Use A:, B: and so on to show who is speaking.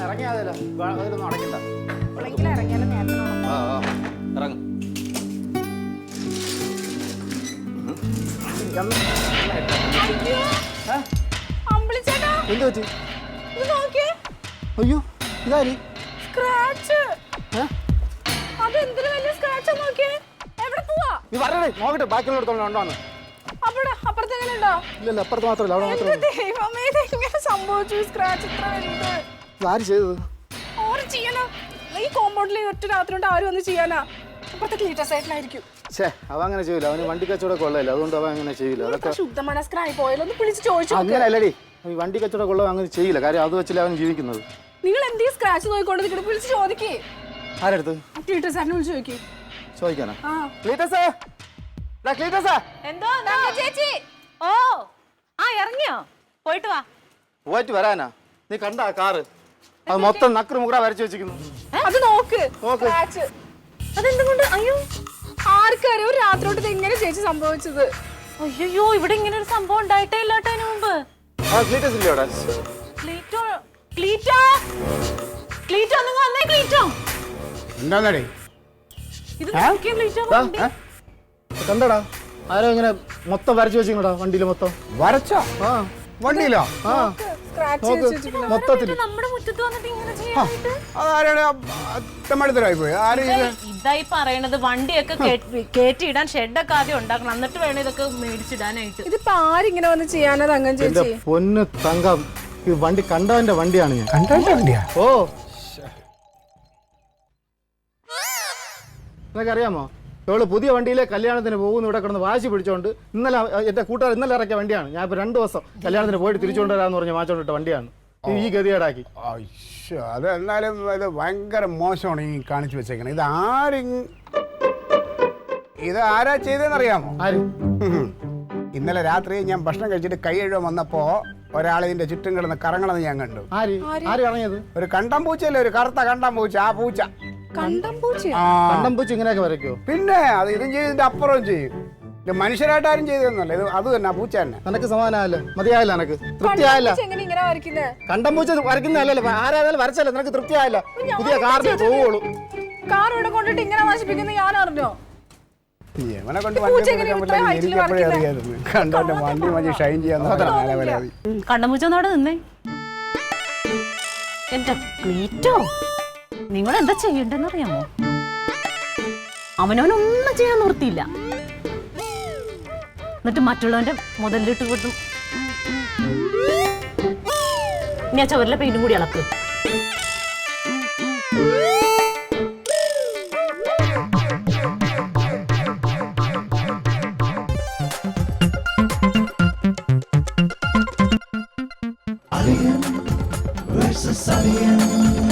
A: ഇറങ്ങിയാതല്ലോ ഇതൊന്നും അടയ്ക്കണ്ട.
B: ഇറങ്ങിയാലും നേരത്തെ
A: ഇറങ്ങും. എന്ത് പറ്റി? അയ്യോ ഇതാരി
B: സ്ക്രാച്ച്. അതെന്തൊരു വലിയ സ്ക്രാച്ച് നോക്കിയേ. എവിടെ പോവാ?
A: നീ പറഞ്ഞേ നോക്കട്ടെ ബാക്കിയുള്ളടത്തോളം ഉണ്ടോന്ന്.
B: അപ്പുറത്ത് എങ്ങനെ ഉണ്ടോ?
A: ഇല്ലല്ല അപ്പുറത്ത് മാത്രമല്ല അവിടെ മാത്രമല്ല.
B: ദൈവമേ ഇതെങ്ങനെ സംഭവിച്ചു? സ്ക്രാച്ച് ഇത്ര വലുത്
A: ആര് ചെയ്തത്?
B: ഓര് ചെയ്യാനാ? ഈ കോമ്പൗണ്ടിൽ ഒറ്റ രാത്രി കൊണ്ട് ആരും ഒന്ന് ചെയ്യാനാ? അപ്പുറത്തെ ക്ലീറ്റർ സൈഡിലായിരിക്കും.
A: അവ അങ്ങനെ ചെയ്യില്ല. അവന് വണ്ടി കച്ചവടം കൊള്ളയില്ല, അതുകൊണ്ട് അവൻ അങ്ങനെ ചെയ്യില്ല. അതൊക്കെ
B: ശുദ്ധமான സ്ക്രാച്ച് പോയാലൊന്ന് വിളിച്ച് ചോദിച്ചു.
A: അങ്ങനെയല്ലടി, വണ്ടി കച്ചവടം കൊള്ള അങ്ങനെ ചെയ്യില്ല. കാര്യം അത് വെച്ചില്ല അവൻ ജീവിക്കുന്നത്.
B: നിങ്ങൾ എന്തീ സ്ക്രാച്ച് നോക്കിക്കൊണ്ട് നിൽക്കണം? വിളിച്ച് ചോദിക്കേ.
A: ആരെടുത്ത്?
B: ക്ലീറ്റർ സാറിനെ വിളിച്ച് ചോദിക്കേ.
A: ചോദിക്കാനാ?
C: എന്തോ ചേച്ചി? ഓ ഇറങ്ങിയോ? പോയിട്ട് വാ.
A: പോയിട്ട് വരാനാ? നീ കണ്ടാ കാറ്? അത് മൊത്തം നക്കറ് മുക്കറ വരച്ചു വെച്ചിരിക്കുന്നു.
B: അത് നോക്ക്. അതെന്തുകൊണ്ട്? അയ്യോ ആർക്കറിയാം ഒരു രാത്രിയോട്ട് എങ്ങനെ ചേച്ചി സംഭവിച്ചത്?
C: അയ്യോ ഇവിടെ ഇങ്ങനെ ഒരു സംഭവം ഉണ്ടായിട്ടേ ഇല്ലാട്ടോ അതിന് മുമ്പ്.
A: കണ്ടടാ ആരോ ഇങ്ങനെ മൊത്തം വരച്ചു വെച്ചിട്ടാ വണ്ടിയില് മൊത്തം
D: വരച്ചോ? വണ്ടിയിലോ?
A: മൊത്തത്തിൽ
C: നമ്മുടെ മുറ്റത്ത് വന്നിട്ട് ഇങ്ങനെ ചെയ്യാനായിട്ട്
D: പോയി.
C: ഇതായി പറയണത് വണ്ടിയൊക്കെ കേറ്റിയിടാൻ ഷെഡൊക്കെ ആദ്യം ഉണ്ടാക്കണം, എന്നിട്ട് വേണം ഇതൊക്കെ മേടിച്ചിടാനായിട്ട്.
B: ഇതിപ്പോ ആരിങ്ങനെ വന്ന് ചെയ്യാനാ തങ്കം ചേച്ചി?
A: പൊന്ന് തങ്കം, ഇത് വണ്ടി കണ്ടവന്റെ വണ്ടിയാണ്. ഞാൻ
D: കണ്ടവന്റെ വണ്ടിയാ?
A: ഓ നിനക്ക് അറിയാമോ, ഇവള് പുതിയ വണ്ടിയിലെ കല്യാണത്തിന് പോകുന്നു ഇവിടെ കിടന്ന് വാശി പിടിച്ചോണ്ട് ഇന്നലെ എന്റെ കൂട്ടുകാർ ഇന്നലെ ഇറക്കിയ വണ്ടിയാണ്. ഞാൻ ഇപ്പൊ 2 ദിവസം കല്യാണത്തിന് പോയിട്ട് തിരിച്ചുകൊണ്ട് വരാന്ന് പറഞ്ഞ് മാച്ചോണ്ടിട്ട വണ്ടിയാണ്. ഈ ഗതികേടാക്കി.
D: അത് എന്നാലും ഇത് ഭയങ്കര മോശമാണ് ഈ കാണിച്ചു വെച്ചേക്കണേ. ഇത് ആരാ ചെയ്തെന്നറിയാമോ?
A: ആര്?
D: ഇന്നലെ രാത്രി ഞാൻ ഭക്ഷണം കഴിച്ചിട്ട് കൈ എഴുതാൻ വന്നപ്പോ ഒരാളിതിന്റെ ചുറ്റും കിടന്ന് കറങ്ങണത് ഞാൻ കണ്ടു.
A: ആര് ഇറങ്ങിയത്?
D: ഒരു കണ്ടം പൂച്ചയല്ലേ, ഒരു കറുത്ത കണ്ടം പൂച്ച. ആ പൂച്ച
A: കണ്ടം പൂച്ച ഇങ്ങനെയൊക്കെ വരയ്ക്കോ?
D: പിന്നെ അത് ഇതും ചെയ്തിന്റെ അപ്പുറവും ചെയ്യും. ഇത് മനുഷ്യരായിട്ട് ആരും ചെയ്തെന്നല്ല, ഇത് അത് തന്നെ പൂച്ച തന്നെ.
A: നിനക്ക് സമാധാനമല്ലേ? മതിയായില്ല? നിനക്ക് തൃപ്തിയായില്ല? കണ്ടം പൂച്ച വരയ്ക്കുന്നതല്ലേ, ആരായാലും വരച്ചല്ലേ? നിനക്ക് തൃപ്തിയായില്ല? പുതിയ കാറിന് പോവുള്ളൂ.
B: കാർ ഇവിടെ കൊണ്ടിട്ട് ഇങ്ങനെ നശിപ്പിക്കുന്ന ഞാൻ അറിഞ്ഞോ?
D: ഇവനെ കൊണ്ട് വണ്ടി എനിക്കെപ്പോഴേ അറിയായിരുന്നു. കണ്ടോന്റെ വണ്ടി മതി ഷൈൻ ചെയ്യാൻ.
C: കണ്ടമുച്ചോടെ നിന്നേ. എന്റെ ക്ലീറ്റോ, നിങ്ങൾ എന്താ ചെയ്യണ്ടെന്നറിയാമോ? അവനവനൊന്നും ചെയ്യാൻ നിർത്തിയില്ല, എന്നിട്ട് മറ്റുള്ളവന്റെ മുതലിട്ട് കൊടുത്തും ഞാൻ ചുവരിലെ പെയിന്റും കൂടി ഇളക്കും.
E: Alien versus Alien.